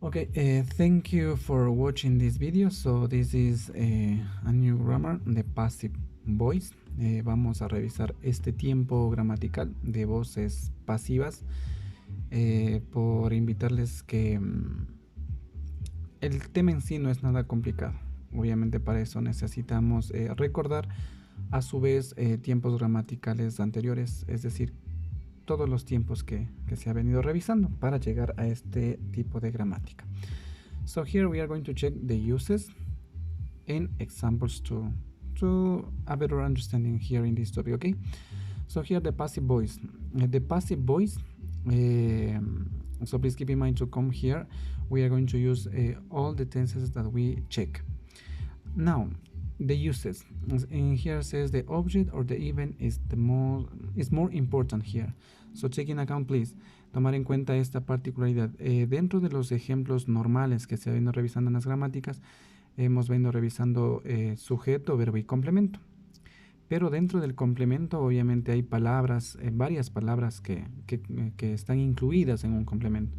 Okay, thank you for watching this video. So this is a new grammar, the passive voice. Vamos a revisar este tiempo gramatical de voces pasivas por invitarles que el tema en sí no es nada complicado. Obviamente para eso necesitamos recordar a su vez tiempos gramaticales anteriores, es decir, todos los tiempos que se ha venido revisando para llegar a este tipo de gramática. So here we are going to check the uses and examples to a better understanding here in this topic, okay? So here the passive voice. The passive voice, so please keep in mind to come here. We are going to use all the tenses that we check. Now, the uses. In here says the object or the event is more important here. So take in account, please, tomar en cuenta esta particularidad. Dentro de los ejemplos normales que se ha venido revisando en las gramáticas, hemos venido revisando sujeto, verbo y complemento. Pero dentro del complemento obviamente hay palabras, varias palabras que están incluidas en un complemento.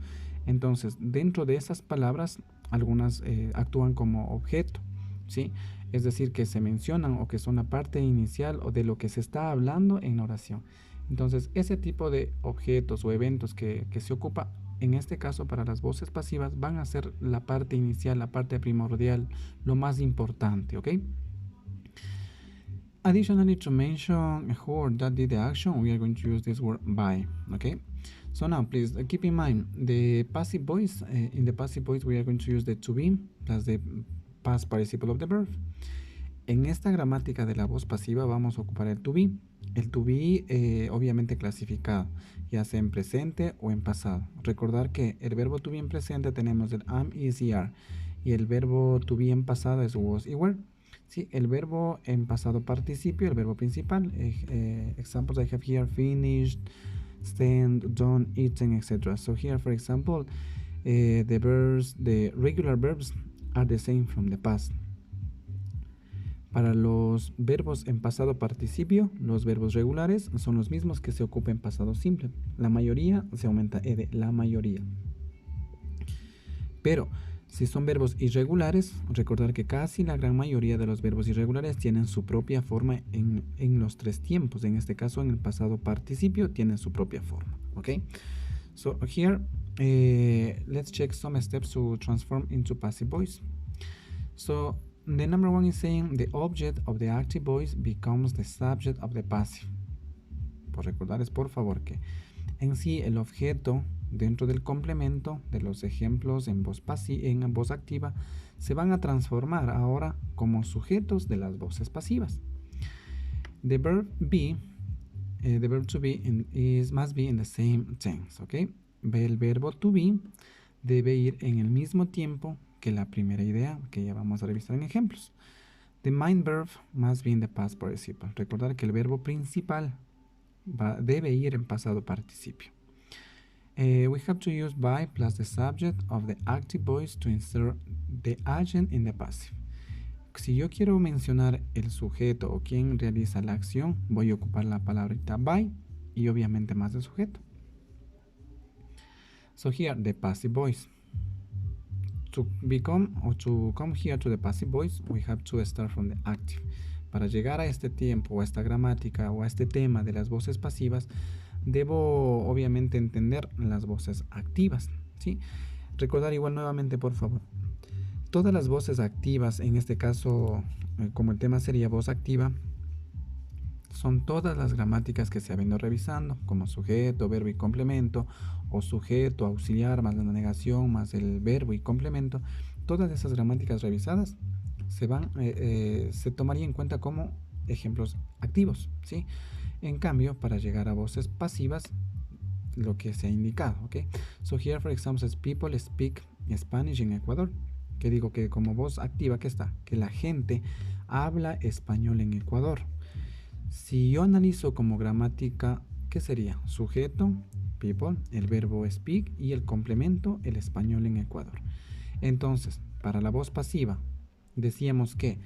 Entonces, dentro de esas palabras, algunas actúan como objeto, ¿sí? Es decir, que se mencionan o que son la parte inicial o de lo que se está hablando en la oración. Entonces, ese tipo de objetos o eventos que se ocupa, en este caso para las voces pasivas, van a ser la parte inicial, la parte primordial, lo más importante, ¿ok? Additionally, to mention who or that did the action, we are going to use this word by, okay? So now, please keep in mind the passive voice. In the passive voice, we are going to use the to be plus the past participle of the verb. En esta gramática de la voz pasiva vamos a ocupar el to be. El to be obviamente clasificado, ya sea en presente o en pasado. Recordar que el verbo to be en presente tenemos el am, is, are. Y el verbo to be en pasado es was y were. Sí, el verbo en pasado participio, el verbo principal. Examples I have here: finished, stand, done, eaten, etc. So here, for example, the regular verbs are the same from the past. Para los verbos en pasado participio, los verbos regulares son los mismos que se ocupa en pasado simple. La mayoría se aumenta ed, la mayoría. Pero si son verbos irregulares, recordar que casi la gran mayoría de los verbos irregulares tienen su propia forma en los tres tiempos. En este caso, en el pasado participio, tienen su propia forma. Okay? So here, let's check some steps to transform into passive voice. So the number one is saying the object of the active voice becomes the subject of the passive. Por recordarles, por favor, que en sí el objeto dentro del complemento de los ejemplos en voz activa se van a transformar ahora como sujetos de las voces pasivas. The verb be, the verb to be must be in the same tense, ¿ok? El verbo to be debe ir en el mismo tiempo que la primera idea que ya vamos a revisar en ejemplos. The main verb must be in the past participle. Recordar que el verbo principal debe ir en pasado participio. We have to use by plus the subject of the active voice to insert the agent in the passive. Si yo quiero mencionar el sujeto o quien realiza la acción, voy a ocupar la palabrita by y obviamente más del sujeto. So here, the passive voice. To come here to the passive voice, we have to start from the active. Para llegar a este tiempo, o a esta gramática, o a este tema de las voces pasivas, debo obviamente entender las voces activas, ¿sí? Recordar igual nuevamente, por favor. Todas las voces activas, en este caso, como el tema sería voz activa, son todas las gramáticas que se han venido revisando, como sujeto, verbo y complemento, o sujeto, auxiliar, más la negación, más el verbo y complemento. Todas esas gramáticas revisadas se tomaría en cuenta como ejemplos activos, ¿sí? En cambio, para llegar a voces pasivas, lo que se ha indicado, ¿ok? So here, for example, says people speak Spanish in Ecuador. Que digo que como voz activa, ¿qué está? Que la gente habla español en Ecuador. Si yo analizo como gramática, ¿qué sería? Sujeto, people, el verbo speak y el complemento, el español en Ecuador. Entonces, para la voz pasiva, decíamos que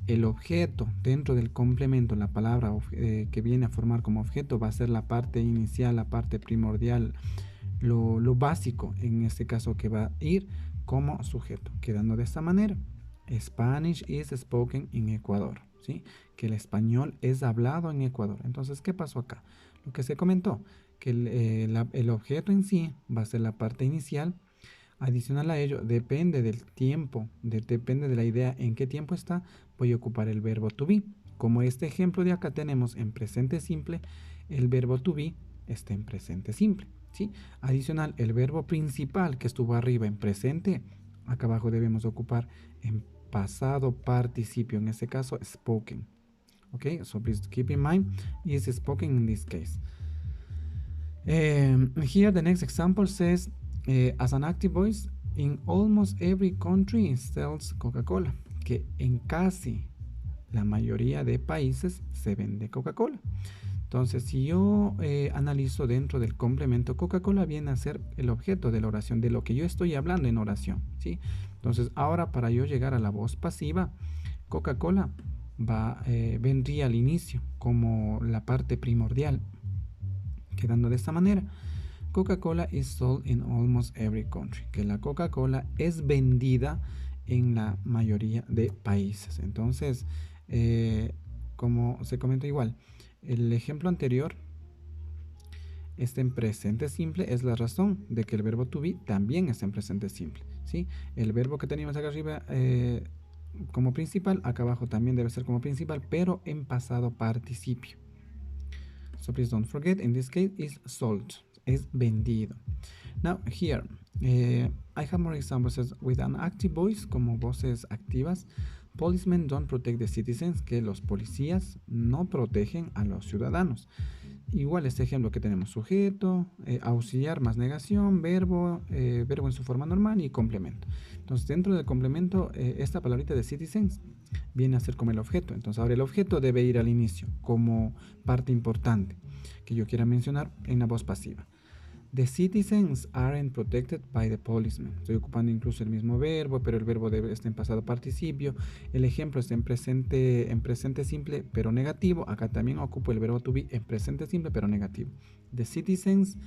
el objeto dentro del complemento, la palabra que viene a formar como objeto, va a ser la parte inicial, la parte primordial, lo básico, en este caso que va a ir como sujeto, quedando de esta manera. Spanish is spoken in Ecuador, ¿sí? Que el español es hablado en Ecuador. Entonces, ¿qué pasó acá? Lo que se comentó, que el objeto en sí va a ser la parte inicial. Adicional a ello, depende del tiempo, depende de la idea en qué tiempo está, voy a ocupar el verbo to be. Como este ejemplo de acá tenemos en presente simple, el verbo to be está en presente simple, ¿sí? Adicional, el verbo principal que estuvo arriba en presente, acá abajo debemos ocupar en pasado participio, en este caso spoken. Okay, so please keep in mind is spoken in this case. Here the next example says, as an active voice, in almost every country sells Coca-Cola, que en casi la mayoría de países se vende Coca-Cola. Entonces, si yo analizo dentro del complemento, Coca-Cola viene a ser el objeto de la oración, de lo que yo estoy hablando en oración, ¿sí? Entonces, ahora para yo llegar a la voz pasiva, Coca-Cola vendría al inicio como la parte primordial, quedando de esta manera. Coca-Cola is sold in almost every country, que la Coca-Cola es vendida en la mayoría de países. Entonces, como se comenta igual, el ejemplo anterior está en presente simple, es la razón de que el verbo to be también está en presente simple, ¿sí? El verbo que teníamos acá arriba como principal, acá abajo también debe ser como principal, pero en pasado participio. So please don't forget, in this case is sold, es vendido. Now here, I have more examples with an active voice, como voces activas. Policemen don't protect the citizens, que los policías no protegen a los ciudadanos. Igual este ejemplo que tenemos sujeto, auxiliar más negación, verbo, verbo en su forma normal y complemento. Entonces dentro del complemento, esta palabrita de citizens viene a ser como el objeto. Entonces ahora el objeto debe ir al inicio como parte importante que yo quiera mencionar en la voz pasiva. The citizens aren't protected by the policemen. Estoy ocupando incluso el mismo verbo, pero el verbo debe estar en pasado participio. El ejemplo está en presente simple, pero negativo. Acá también ocupo el verbo to be en presente simple, pero negativo. The citizens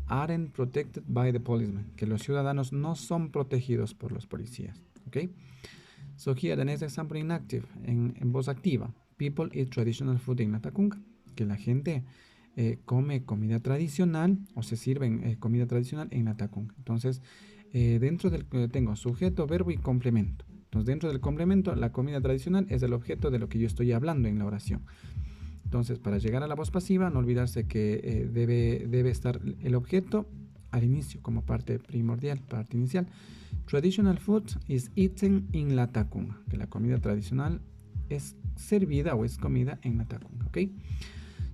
aren't protected by the policemen. Que los ciudadanos no son protegidos por los policías. ¿Ok? So here the next example in active, en voz activa. People eat traditional food in Latacunga. Que la gente come comida tradicional o se sirven comida tradicional en Latacunga. Entonces, dentro del tengo sujeto, verbo y complemento. Entonces, dentro del complemento, la comida tradicional es el objeto de lo que yo estoy hablando en la oración. Entonces, para llegar a la voz pasiva, no olvidarse que debe estar el objeto al inicio como parte primordial, parte inicial. Traditional food is eaten in Latacunga, que la comida tradicional es servida o es comida en Latacunga, ¿ok?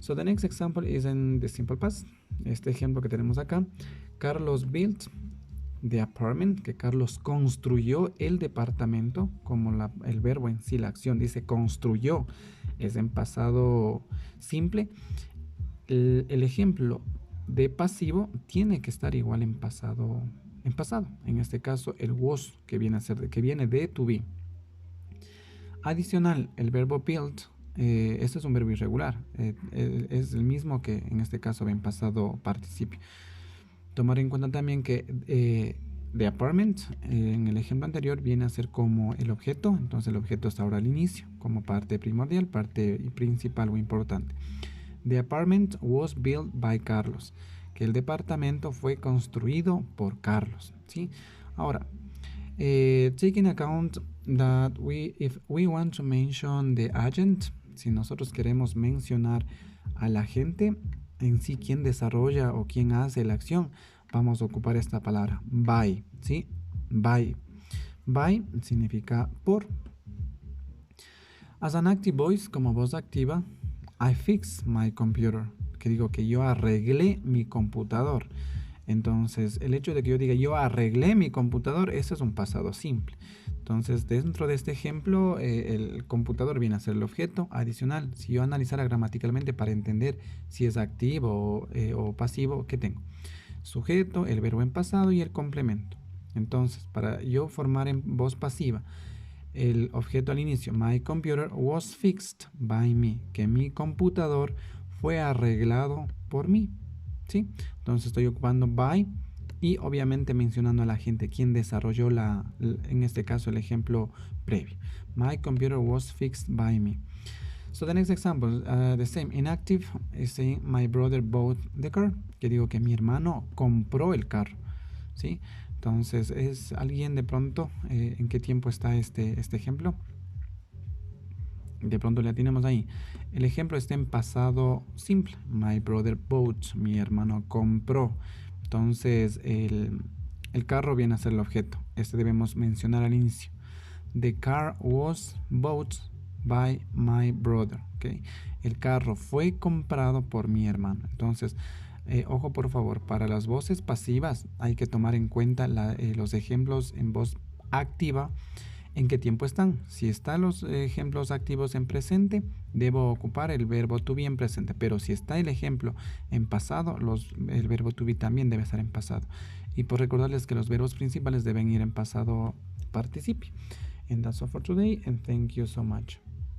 So the next example is in the simple past. Este ejemplo que tenemos acá, Carlos built the apartment, que Carlos construyó el departamento, como el verbo en sí, la acción dice construyó, es en pasado simple. El ejemplo de pasivo tiene que estar igual en pasado. En este caso el was, que viene de to be. Adicional, el verbo build. Este es un verbo irregular, es el mismo que en este caso en pasado participio. Tomar en cuenta también que the apartment en el ejemplo anterior viene a ser como el objeto, entonces el objeto está ahora al inicio como parte primordial, parte principal o importante. The apartment was built by Carlos, que el departamento fue construido por Carlos, ¿sí? Ahora, taking account that if we want to mention the agent, si nosotros queremos mencionar al agente en sí, quien desarrolla o quien hace la acción, vamos a ocupar esta palabra by, ¿sí? By. By significa por. As an active voice, como voz activa, I fixed my computer, que digo que yo arreglé mi computador. Entonces, el hecho de que yo diga yo arreglé mi computador, eso es un pasado simple. Entonces, dentro de este ejemplo, el computador viene a ser el objeto adicional. Si yo analizara gramaticalmente para entender si es activo o pasivo, ¿qué tengo? Sujeto, el verbo en pasado y el complemento. Entonces, para yo formar en voz pasiva, el objeto al inicio, my computer was fixed by me, que mi computador fue arreglado por mí, ¿sí? Entonces estoy ocupando by y obviamente mencionando a la gente quien desarrolló en este caso el ejemplo previo. My computer was fixed by me. So the next example, the same. Inactive is saying my brother bought the car. Que digo que mi hermano compró el carro, ¿sí? Entonces es alguien de pronto, ¿en qué tiempo está este ejemplo? De pronto le tenemos ahí. El ejemplo está en pasado simple. My brother bought. Mi hermano compró. Entonces el carro viene a ser el objeto. Este debemos mencionar al inicio. The car was bought by my brother. ¿Okay? El carro fue comprado por mi hermano. Entonces, ojo por favor, para las voces pasivas hay que tomar en cuenta los ejemplos en voz activa. ¿En qué tiempo están? Si están los ejemplos activos en presente, debo ocupar el verbo to be en presente. Pero si está el ejemplo en pasado, el verbo to be también debe estar en pasado. Y por recordarles que los verbos principales deben ir en pasado participio. And that's all for today, and thank you so much.